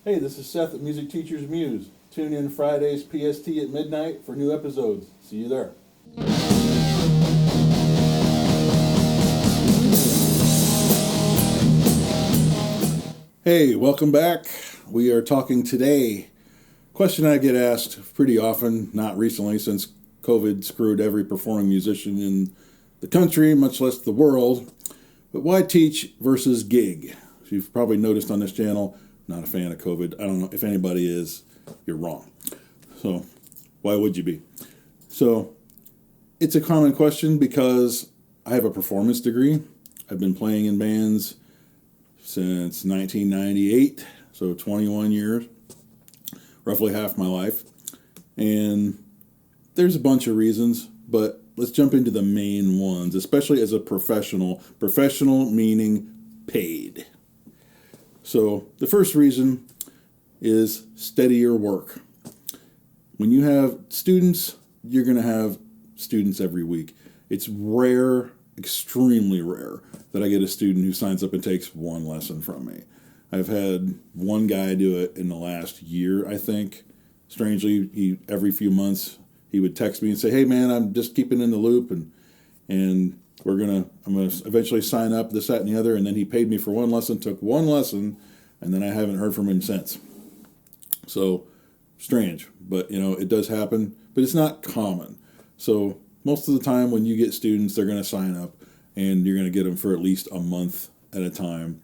Hey, this is Seth at Music Teachers Muse. Tune in Fridays PST at midnight for new episodes. See you there. Hey, welcome back. We are talking today. Question I get asked pretty often, not recently since COVID screwed every performing musician in the country, much less the world. But why teach versus gig? As you've probably noticed on this channel, not a fan of COVID. I don't know if anybody is, you're wrong. So why would you be? So it's a common question because I have a performance degree. I've been playing in bands since 1998, so 21 years, roughly half my life. And there's a bunch of reasons, but let's jump into the main ones, especially as a professional. Professional meaning paid. So the first reason is steadier work. When you have students, you're going to have students every week. It's rare, extremely rare, that I get a student who signs up and takes one lesson from me. I've had one guy do it in the last year, I think. Strangely, every few months he would text me and say, "Hey man, I'm just keeping in the loop and I'm gonna eventually sign up, this, that, and the other." And then he paid me for one lesson, took one lesson, and then I haven't heard from him since. So strange, but it does happen, but it's not common. So most of the time when you get students, they're going to sign up and you're going to get them for at least a month at a time.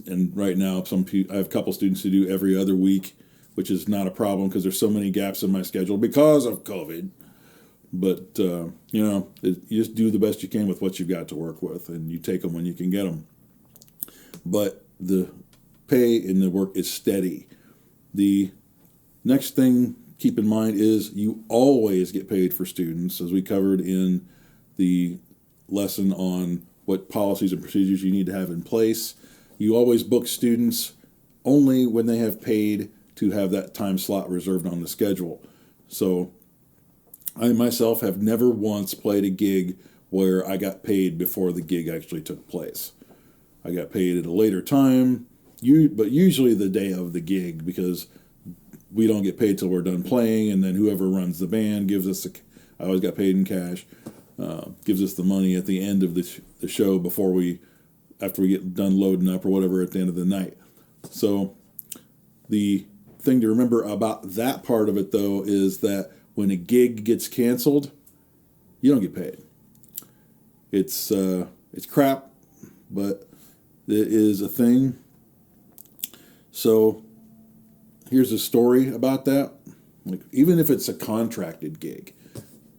And right now, I have a couple students who do every other week, which is not a problem because there's so many gaps in my schedule because of COVID. But, you just do the best you can with what you've got to work with, and you take them when you can get them. But the pay in the work is steady. The next thing keep in mind is you always get paid for students, as we covered in the lesson on what policies and procedures you need to have in place. You always book students only when they have paid to have that time slot reserved on the schedule. So I myself have never once played a gig where I got paid before the gig actually took place. I got paid at a later time, but usually the day of the gig, because we don't get paid till we're done playing, and then whoever runs the band gives us I always got paid in cash, gives us the money at the end of the show after we get done loading up or whatever at the end of the night. So the thing to remember about that part of it, though, is that when a gig gets canceled, you don't get paid. It's crap, but it is a thing. So here's a story about that. Like, even if it's a contracted gig,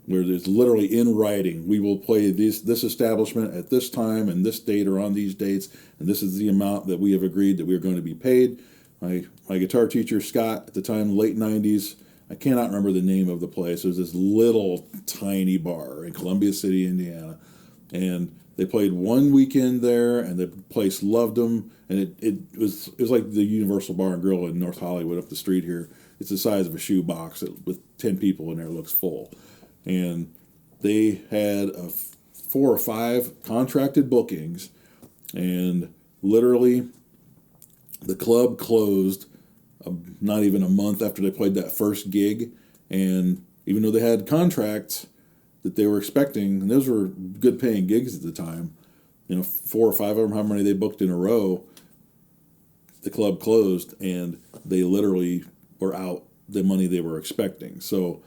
where there's literally in writing, we will play this establishment at this time and this date or on these dates, and this is the amount that we have agreed that we are going to be paid. My guitar teacher, Scott, at the time, late 90s, I cannot remember the name of the place. It was this little tiny bar in Columbia City, Indiana, and they played one weekend there, and the place loved them, and it was like the Universal Bar and Grill in North Hollywood up the street here. It's the size of a shoebox with 10 people in there. It looks full. And they had 4 or 5 contracted bookings, and literally the club closed not even a month after they played that first gig. And even though they had contracts that they were expecting, and those were good paying gigs at the time, 4 or 5 of them, how many they booked in a row, the club closed, and they literally were out the money they were expecting. So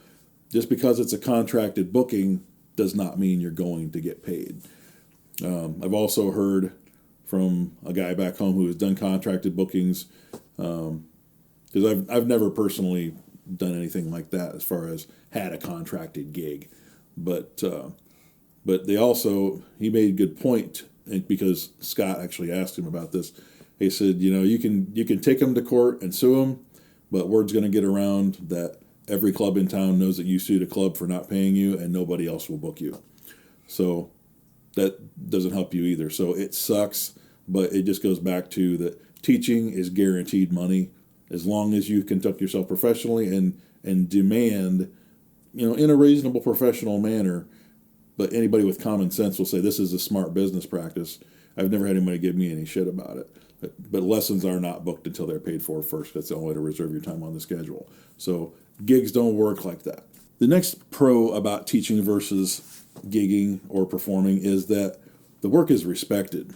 just because it's a contracted booking does not mean you're going to get paid. I've also heard from a guy back home who has done contracted bookings, because I've never personally done anything like that as far as had a contracted gig, but he made a good point, because Scott actually asked him about this. He said, you can take them to court and sue them, but word's going to get around that every club in town knows that you sued a club for not paying you, and nobody else will book you. So that doesn't help you either. So it sucks, but it just goes back to that teaching is guaranteed money as long as you conduct yourself professionally and demand, in a reasonable professional manner. But anybody with common sense will say this is a smart business practice. I've never had anybody give me any shit about it. But lessons are not booked until they're paid for first. That's the only way to reserve your time on the schedule. So gigs don't work like that. The next pro about teaching versus gigging or performing is that the work is respected.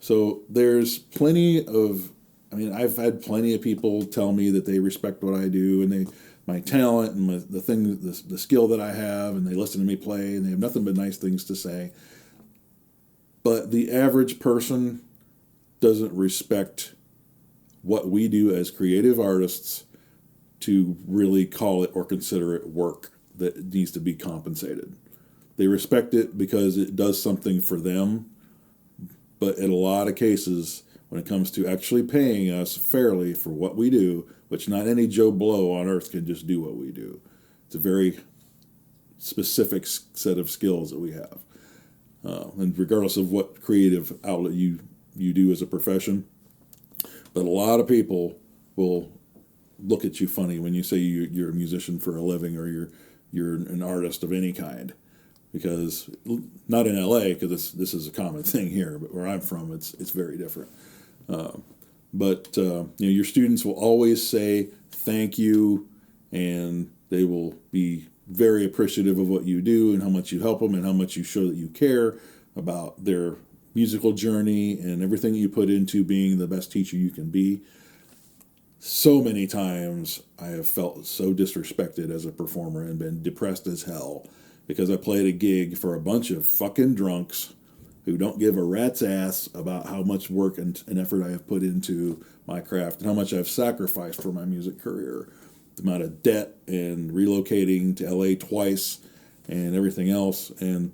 So there's plenty of, I've had plenty of people tell me that they respect what I do and my talent and the skill that I have, and they listen to me play, and they have nothing but nice things to say. But the average person doesn't respect what we do as creative artists to really call it or consider it work that needs to be compensated. They respect it because it does something for them, but in a lot of cases, when it comes to actually paying us fairly for what we do, which not any Joe Blow on earth can just do what we do. It's a very specific set of skills that we have. And regardless of what creative outlet you do as a profession, but a lot of people will look at you funny when you say you're a musician for a living or you're an artist of any kind. Because not in LA, because this is a common thing here, but where I'm from, it's very different. But your students will always say thank you, and they will be very appreciative of what you do and how much you help them and how much you show that you care about their musical journey and everything you put into being the best teacher you can be. So many times I have felt so disrespected as a performer and been depressed as hell because I played a gig for a bunch of fucking drunks who don't give a rat's ass about how much work and effort I have put into my craft and how much I've sacrificed for my music career. The amount of debt and relocating to LA twice and everything else. And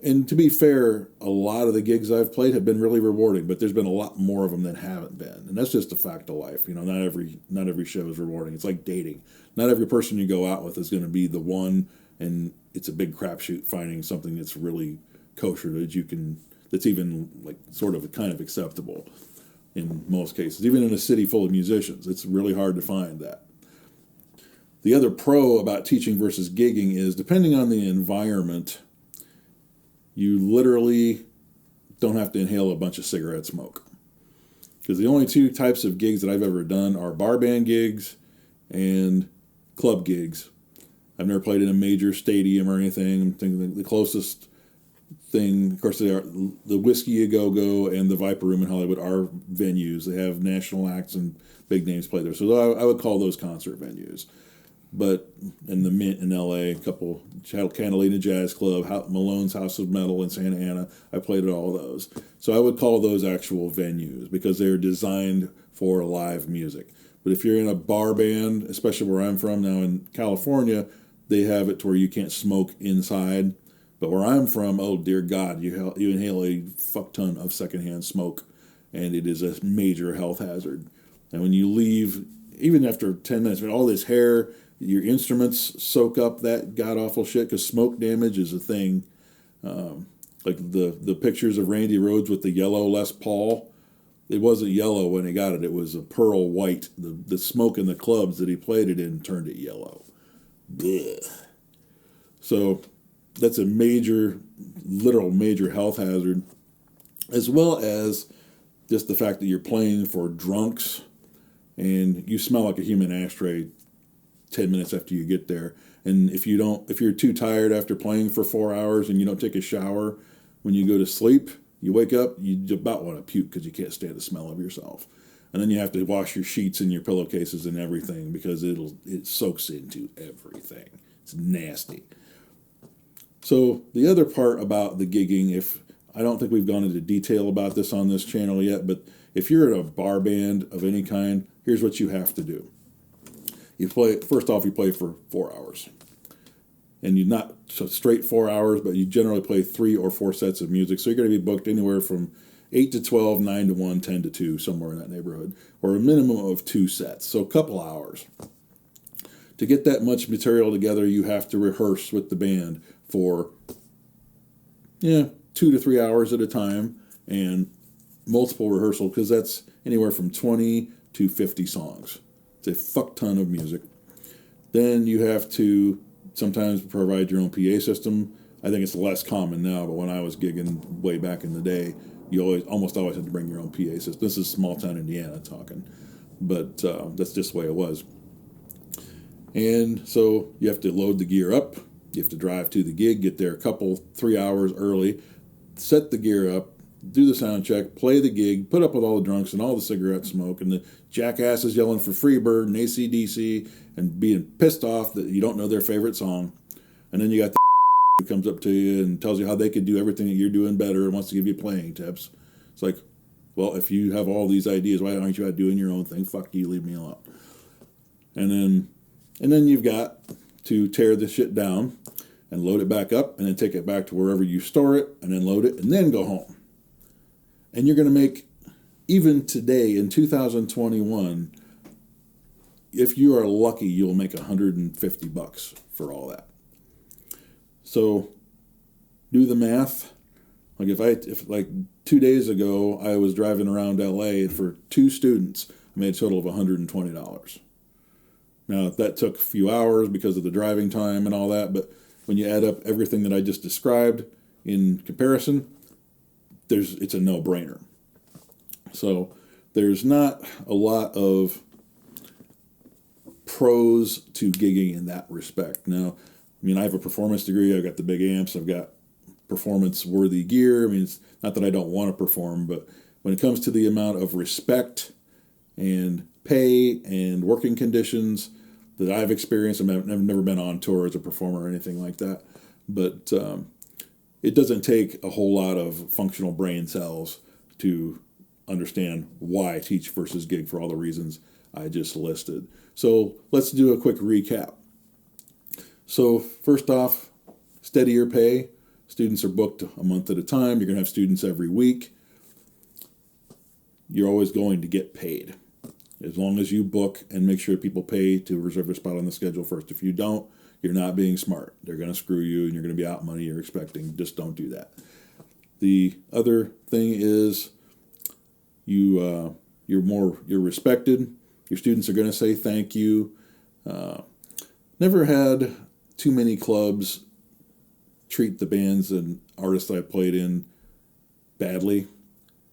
to be fair, a lot of the gigs I've played have been really rewarding, but there's been a lot more of them that haven't been. And that's just a fact of life. Not every show is rewarding. It's like dating. Not every person you go out with is going to be the one, and it's a big crapshoot finding something that's really kosher that's even like sort of kind of acceptable in most cases. Even in a city full of musicians, it's really hard to find that. The other pro about teaching versus gigging is, depending on the environment, you literally don't have to inhale a bunch of cigarette smoke. Because the only two types of gigs that I've ever done are bar band gigs and club gigs. I've never played in a major stadium or anything. I'm thinking the closest thing, of course, they are the Whiskey A Go Go and the Viper Room in Hollywood are venues. They have national acts and big names play there. So I would call those concert venues. But in the Mint in LA, a couple, Catalina Jazz Club, Malone's House of Metal in Santa Ana, I played at all of those. So I would call those actual venues because they're designed for live music. But if you're in a bar band, especially where I'm from now in California, they have it to where you can't smoke inside. But where I'm from, oh dear God, you inhale a fuck ton of secondhand smoke, and it is a major health hazard. And when you leave, even after 10 minutes, all this hair, your instruments soak up that god-awful shit because smoke damage is a thing. Like the pictures of Randy Rhoads with the yellow Les Paul, it wasn't yellow when he got it. It was a pearl white. The smoke in the clubs that he played it in turned it yellow. Blech. So that's a literal major health hazard, as well as just the fact that you're playing for drunks and you smell like a human ashtray 10 minutes after you get there. And if you're too tired after playing for 4 hours and you don't take a shower when you go to sleep, you wake up, you about want to puke because you can't stand the smell of yourself. And then you have to wash your sheets and your pillowcases and everything because it soaks into everything. It's nasty. So the other part about the gigging, I don't think we've gone into detail about this on this channel yet, but if you're in a bar band of any kind, here's what you have to do. You play for 4 hours. And you're not so straight 4 hours, but you generally play 3 or 4 sets of music. So you're going to be booked anywhere from 8 to 12, 9 to 1, 10 to 2, somewhere in that neighborhood, or a minimum of 2 sets. So a couple hours. To get that much material together, you have to rehearse with the band for 2 to 3 hours at a time and multiple rehearsals, because that's anywhere from 20 to 50 songs. It's a fuck ton of music. Then you have to sometimes provide your own PA system. I think it's less common now, but when I was gigging way back in the day, you almost always had to bring your own PA system. This is small town Indiana talking, but that's just the way it was. And so you have to load the gear up. You have to drive to the gig, get there 3 hours early, set the gear up, do the sound check, play the gig, put up with all the drunks and all the cigarette smoke and the jackasses yelling for Freebird and AC/DC and being pissed off that you don't know their favorite song. And then you got the who comes up to you and tells you how they could do everything that you're doing better and wants to give you playing tips. It's like, well, if you have all these ideas, why aren't you out doing your own thing? Fuck you, leave me alone. And then you've got to tear the shit down and load it back up and then take it back to wherever you store it and then load it and then go home. And you're going to make, even today in 2021, if you are lucky, you'll make $150 for all that. So do the math. Like if like 2 days ago, I was driving around LA for 2 students, I made a total of $120. Now, that took a few hours because of the driving time and all that, but when you add up everything that I just described in comparison, it's a no-brainer. So there's not a lot of pros to gigging in that respect. Now, I mean, I have a performance degree. I've got the big amps. I've got performance-worthy gear. I mean, it's not that I don't want to perform, but when it comes to the amount of respect and pay and working conditions that I've experienced, I've never been on tour as a performer or anything like that, but it doesn't take a whole lot of functional brain cells to understand why teach versus gig for all the reasons I just listed. So let's do a quick recap. So first off, steadier pay. Students are booked a month at a time. You're going to have students every week. You're always going to get paid. As long as you book and make sure people pay to reserve a spot on the schedule first. If you don't, you're not being smart. They're going to screw you and you're going to be out money you're expecting. Just don't do that. The other thing is you're respected. Your students are going to say thank you. Never had too many clubs treat the bands and artists I played in badly.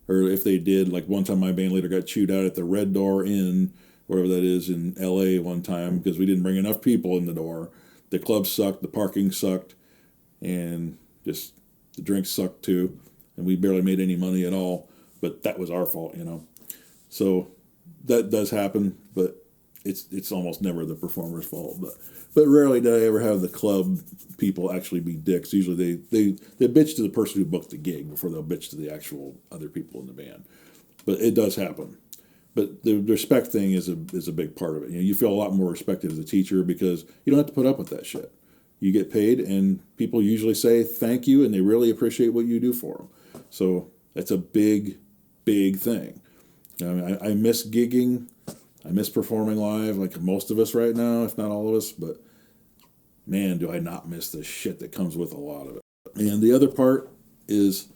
Or if they did, like one time my band leader got chewed out at the Red Door Inn, wherever that is in LA one time, because we didn't bring enough people in the door. The club sucked, the parking sucked, and just the drinks sucked too. And we barely made any money at all, but that was our fault, you know. So that does happen, but it's almost never the performer's fault. But rarely did I ever have the club people actually be dicks. Usually they bitch to the person who booked the gig before they'll bitch to the actual other people in the band. But it does happen. But the respect thing is a big part of it. You know, you feel a lot more respected as a teacher because you don't have to put up with that shit. You get paid, and people usually say thank you, and they really appreciate what you do for them. So that's a big, big thing. I mean, I miss gigging. I miss performing live, like most of us right now, if not all of us. But man, do I not miss the shit that comes with a lot of it. And the other part is,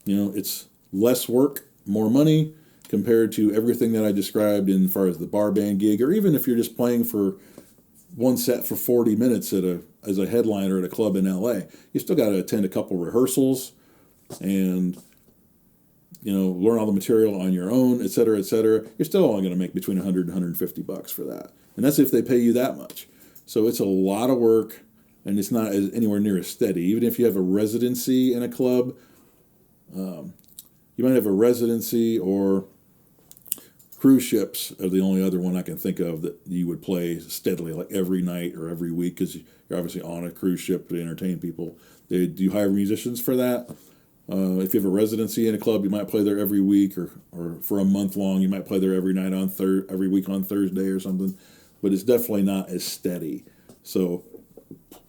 you know, it's less work, more money, compared to everything that I described in as far as the bar band gig, or even if you're just playing for one set for 40 minutes as a headliner at a club in LA, you still got to attend a couple rehearsals and, you know, learn all the material on your own, et cetera, et cetera. You're still only going to make between $100 and $150 for that. And that's if they pay you that much. So it's a lot of work, and it's not anywhere near as steady. Even if you have a residency in a club, you might have a residency, or cruise ships are the only other one I can think of that you would play steadily, like every night or every week, because you're obviously on a cruise ship to entertain people. Do you hire musicians for that? If you have a residency in a club, you might play there every week, or for a month long, you might play there every night every week on Thursday or something. But it's definitely not as steady. So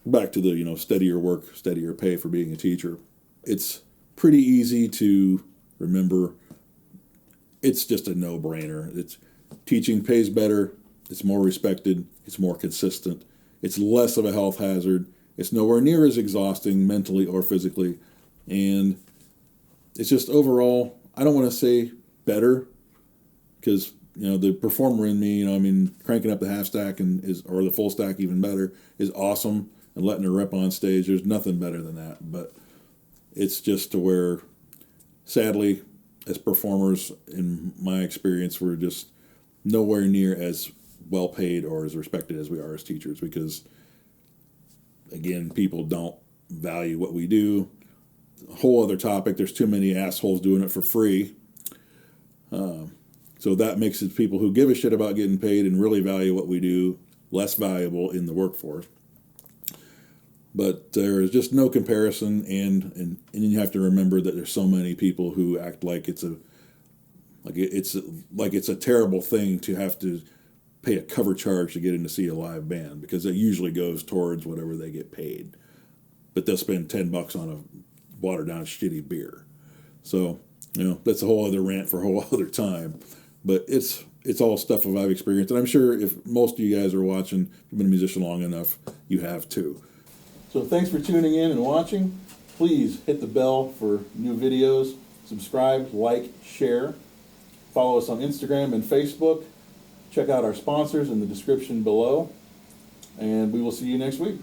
back to the, you know, steadier work, steadier pay for being a teacher. It's pretty easy to remember. It's just a no-brainer. It's teaching pays better. It's more respected. It's more consistent. It's less of a health hazard. It's nowhere near as exhausting mentally or physically. And it's just overall, I don't want to say better, because, you know, the performer in me, you know, I mean, cranking up the half stack or the full stack even better is awesome, and letting her rip on stage, there's nothing better than that. But it's just to where sadly, as performers, in my experience, we're just nowhere near as well paid or as respected as we are as teachers because, again, people don't value what we do. A whole other topic. There's too many assholes doing it for free. So that makes it people who give a shit about getting paid and really value what we do less valuable in the workforce. But there is just no comparison, and you have to remember that there's so many people who act like it's a terrible thing to have to pay a cover charge to get in to see a live band, because it usually goes towards whatever they get paid. But they'll spend $10 on a watered down shitty beer. So, that's a whole other rant for a whole other time. But it's all stuff that I've experienced. And I'm sure if most of you guys are watching, you've been a musician long enough, you have too. So thanks for tuning in and watching. Please hit the bell for new videos. Subscribe, like, share. Follow us on Instagram and Facebook. Check out our sponsors in the description below. And we will see you next week.